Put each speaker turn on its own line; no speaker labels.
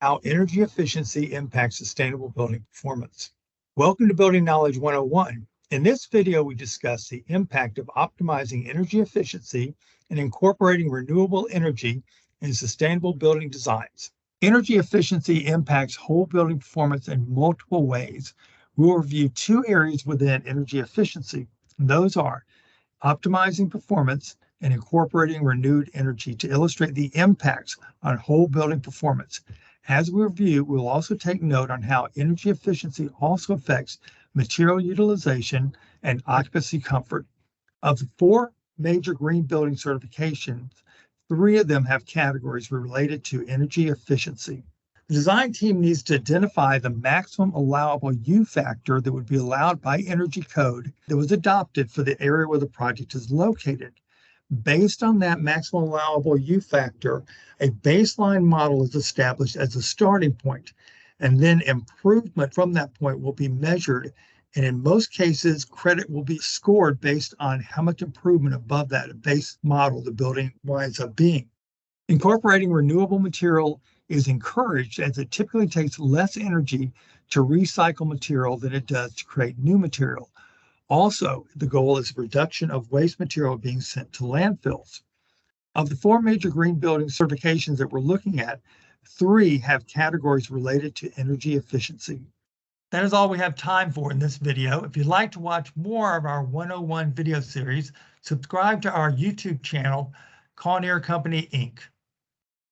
how energy efficiency impacts sustainable building performance. Welcome to Building Knowledge 101. In this video, we discuss the impact of optimizing energy efficiency and incorporating renewable energy in sustainable building designs. Energy efficiency impacts whole building performance in multiple ways. We'll review two areas within energy efficiency. Those are optimizing performance and incorporating renewed energy to illustrate the impacts on whole building performance. As we review, we'll also take note on how energy efficiency also affects material utilization and occupancy comfort. Of the four major green building certifications, three of them have categories related to energy efficiency. The design team needs to identify the maximum allowable U factor that would be allowed by energy code that was adopted for the area where the project is located. Based on that maximum allowable U factor, a baseline model is established as a starting point, and then improvement from that point will be measured. And in most cases, credit will be scored based on how much improvement above that base model the building winds up being. Incorporating renewable material is encouraged as it typically takes less energy to recycle material than it does to create new material. Also, the goal is reduction of waste material being sent to landfills. Of the four major green building certifications that we're looking at, three have categories related to energy efficiency. That is all we have time for in this video. If you'd like to watch more of our 101 video series, subscribe to our YouTube channel, Kawneer Company, Inc.